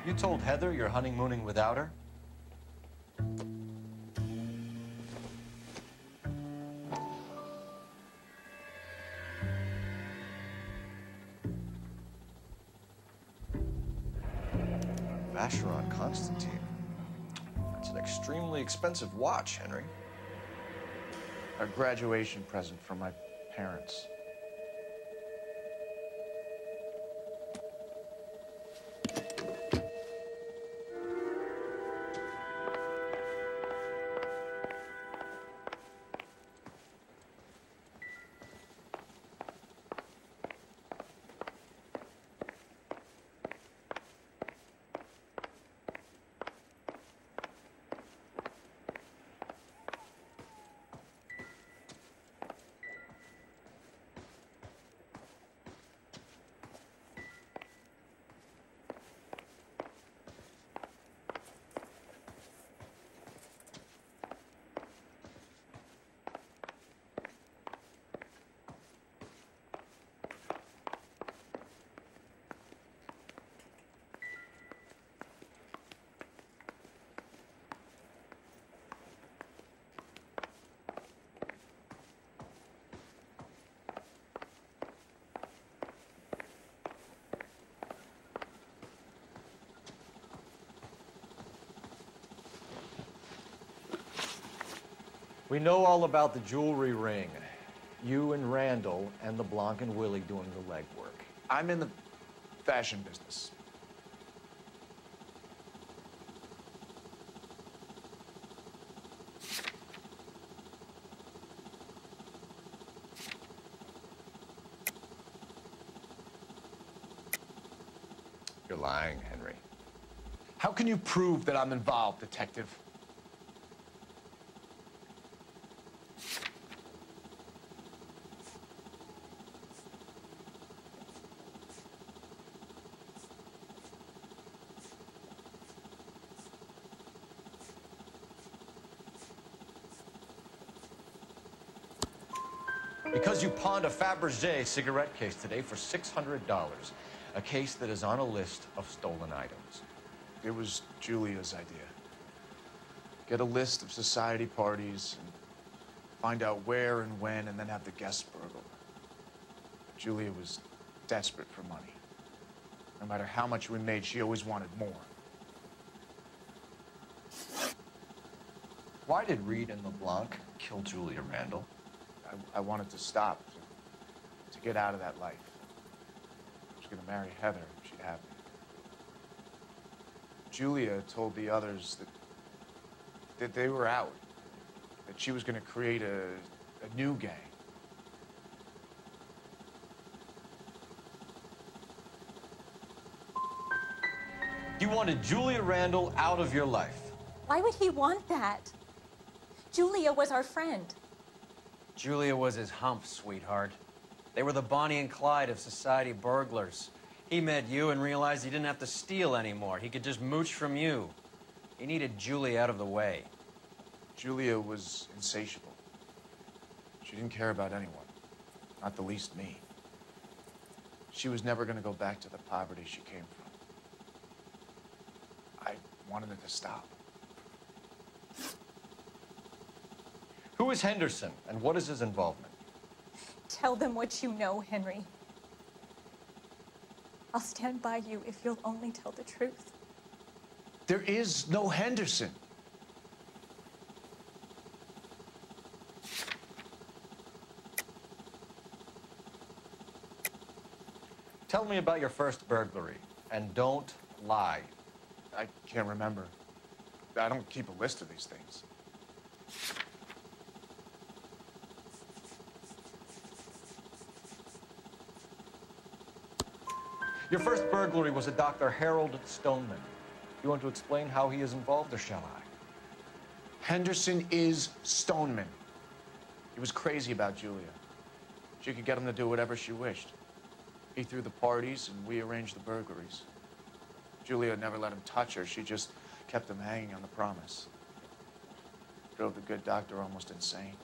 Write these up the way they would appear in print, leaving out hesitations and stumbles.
You told Heather you're honeymooning without her? Vacheron Constantine. It's an extremely expensive watch, Henry. A graduation present from my parents. We know all about the jewelry ring. You and Randall and LeBlanc and Willie doing the legwork. I'm in the fashion business. You're lying, Henry. How can you prove that I'm involved, detective? Because you pawned a Fabergé cigarette case today for $600, a case that is on a list of stolen items. It was Julia's idea. Get a list of society parties and find out where and when, and then have the guests burgled. Julia was desperate for money. No matter how much we made, she always wanted more. Why did Reed and LeBlanc kill Julia Randall? I wanted to stop, to get out of that life. I was going to marry Heather if she'd have me. Julia told the others that they were out, that she was going to create a new gang. You wanted Julia Randall out of your life. Why would he want that? Julia was our friend. Julia was his hump, sweetheart. They were the Bonnie and Clyde of society burglars. He met you and realized he didn't have to steal anymore. He could just mooch from you. He needed Julia out of the way. Julia was insatiable. She didn't care about anyone, not the least me. She was never going to go back to the poverty she came from. I wanted it to stop. Who is Henderson, and what is his involvement? Tell them what you know, Henry. I'll stand by you if you'll only tell the truth. There is no Henderson. Tell me about your first burglary, and don't lie. I can't remember. I don't keep a list of these things. Your first burglary was a Dr. Harold Stoneman. You want to explain how he is involved, or shall I? Henderson is Stoneman. He was crazy about Julia. She could get him to do whatever she wished. He threw the parties, and we arranged the burglaries. Julia never let him touch her. She just kept him hanging on the promise. Drove the good doctor almost insane.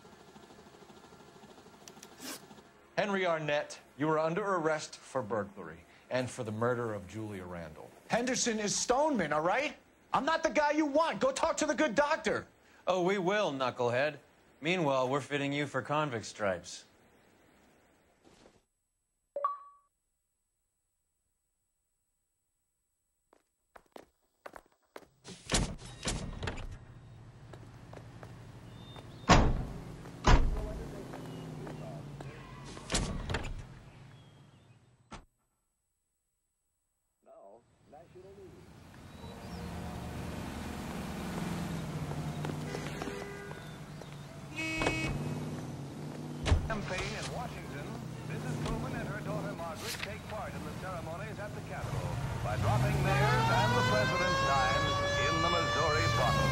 Henry Arnett, you are under arrest for burglary, and for the murder of Julia Randall. Henderson is Stoneman, all right? I'm not the guy you want. Go talk to the good doctor. Oh, we will, knucklehead. Meanwhile, we're fitting you for convict stripes. Campaign in Washington, Mrs. Truman and her daughter Margaret take part in the ceremonies at the Capitol by dropping mayors and the president's dimes in the Missouri brothel.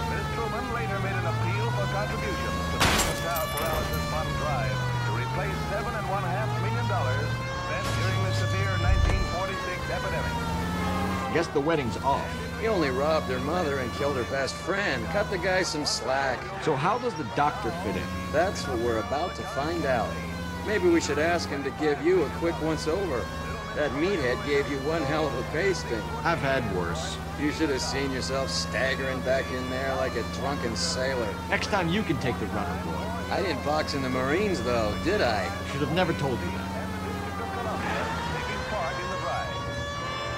Ms. Truman later made an appeal for contributions to the Child Paralysis Fund drive to replace $7.5 million spent during the severe 1946 epidemic. Guess the wedding's off. He only robbed her mother and killed her best friend. Cut the guy some slack. So how does the doctor fit in? That's what we're about to find out. Maybe we should ask him to give you a quick once-over. That meathead gave you one hell of a pasting. I've had worse. You should have seen yourself staggering back in there like a drunken sailor. Next time you can take the runner, boy. I didn't box in the Marines, though, did I? Should have never told you that. Taking part in the drive.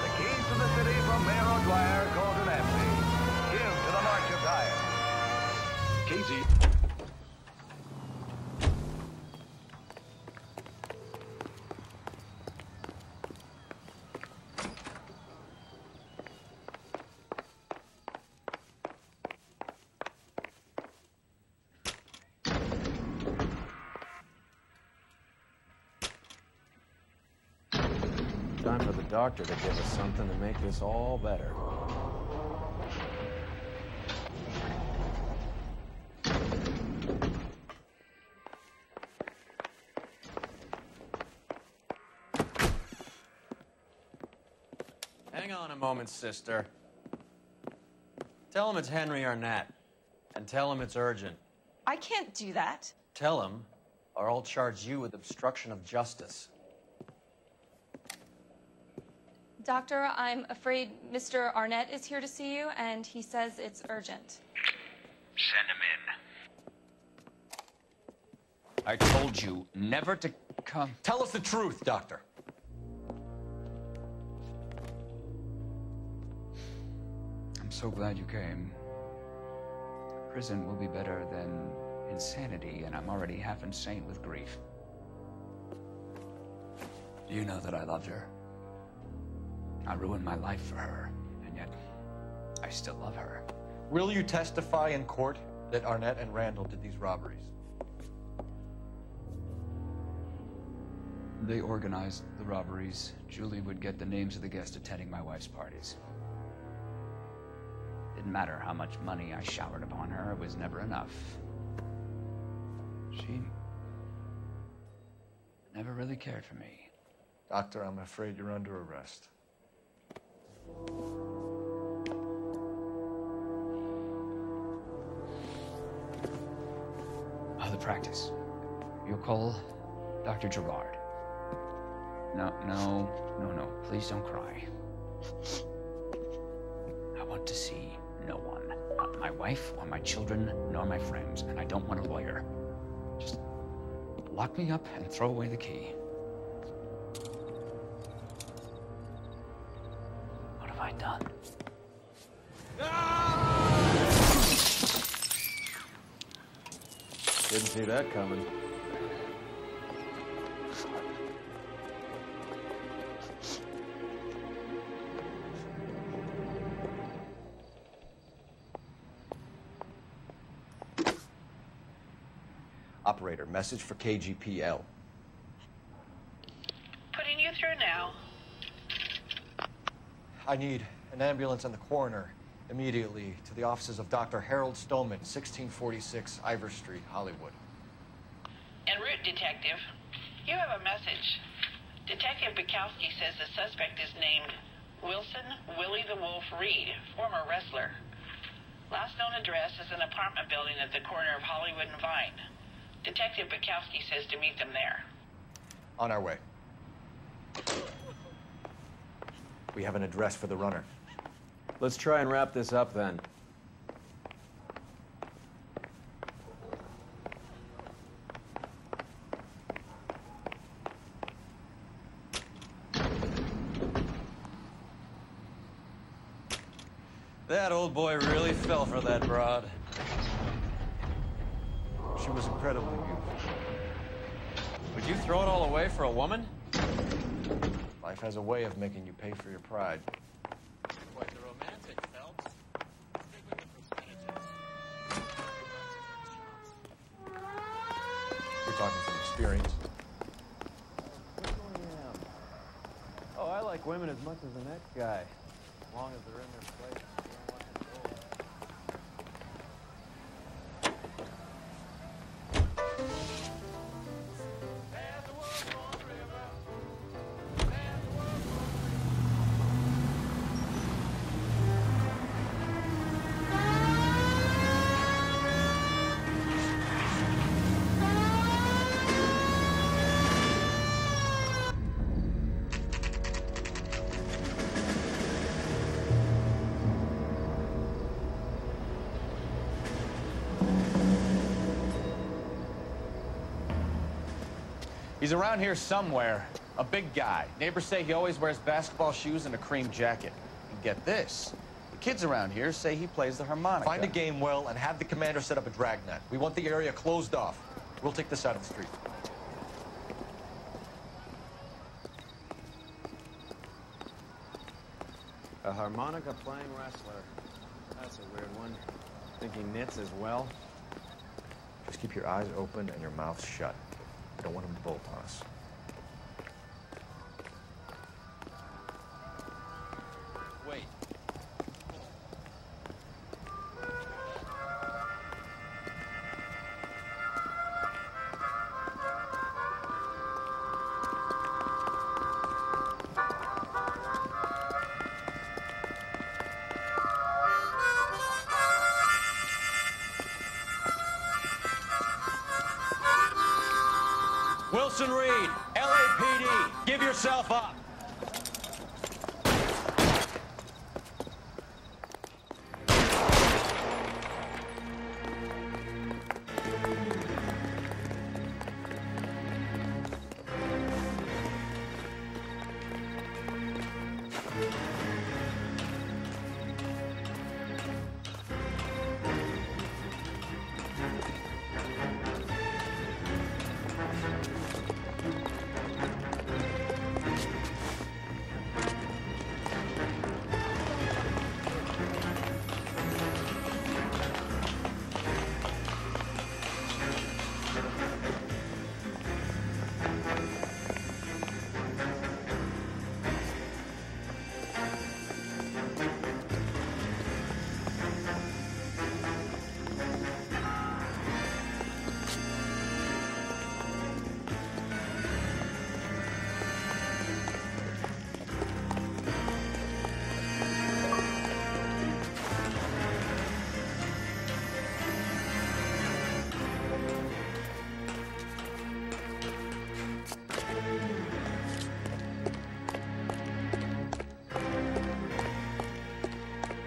The keys to the city from Mayor O'Dwyer go to Nancy. Give to the March of Dimes. Casey. Time for the doctor to give us something to make this all better. Hang on a moment, sister. Tell him it's Henry Arnett, and tell him it's urgent. I can't do that. Tell him, or I'll charge you with obstruction of justice. Doctor, I'm afraid Mr. Arnett is here to see you, and he says it's urgent. Send him in. I told you never to come. Tell us the truth, Doctor. I'm so glad you came. Prison will be better than insanity, and I'm already half insane with grief. You know that I loved her. I ruined my life for her, and yet I still love her. Will you testify in court that Arnett and Randall did these robberies? They organized the robberies. Julie would get the names of the guests attending my wife's parties. Didn't matter how much money I showered upon her, it was never enough. She never really cared for me. Doctor, I'm afraid you're under arrest. The practice. You'll call Dr. Gerard. No. Please don't cry. I want to see no one. Not my wife, or my children, nor my friends. And I don't want a lawyer. Just lock me up and throw away the key. What have I done? Didn't see that coming. Operator, message for KGPL. Putting you through now. I need an ambulance and the coroner immediately to the offices of Dr. Harold Stoneman, 1646 Ivor Street, Hollywood. En route, Detective. You have a message. Detective Bukowski says the suspect is named Wilson Willie the Wolf Reed, former wrestler. Last known address is an apartment building at the corner of Hollywood and Vine. Detective Bukowski says to meet them there. On our way. We have an address for the runner. Let's try and wrap this up then. That old boy really fell for that broad. She was incredibly beautiful. Would you throw it all away for a woman? Life has a way of making you pay for your pride. Quite the romantic, Phelps. Stick with the percentages. You're talking from experience. Oh, I like women as much as the next guy, as long as they're in their place. He's around here somewhere. A big guy. Neighbors say he always wears basketball shoes and a cream jacket. And get this. The kids around here say he plays the harmonica. Find a game well and have the commander set up a dragnet. We want the area closed off. We'll take this side of the street. A harmonica playing wrestler. That's a weird one. Think he knits as well? Just keep your eyes open and your mouth shut. I don't want him to bolt on us. Wait. Wilson Reed, LAPD, give yourself up.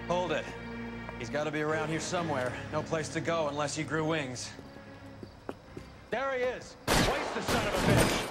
Hold it. He's got to be around here somewhere. No place to go unless he grew wings. There he is. Waste the son of a bitch.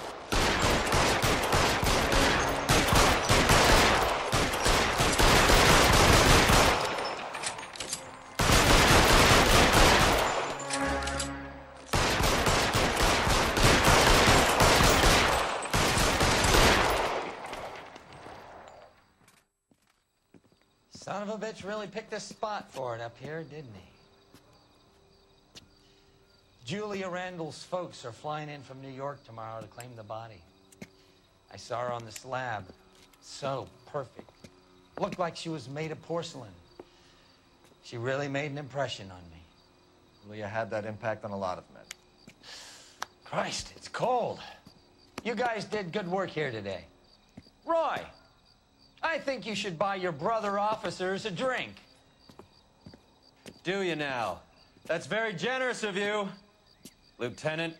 Son of a bitch really picked a spot for it up here, didn't he? Julia Randall's folks are flying in from New York tomorrow to claim the body. I saw her on the slab. So perfect. Looked like she was made of porcelain. She really made an impression on me. Leah had that impact on a lot of men. Christ, it's cold. You guys did good work here today. Roy, I think you should buy your brother officers a drink. Do you now? That's very generous of you, Lieutenant.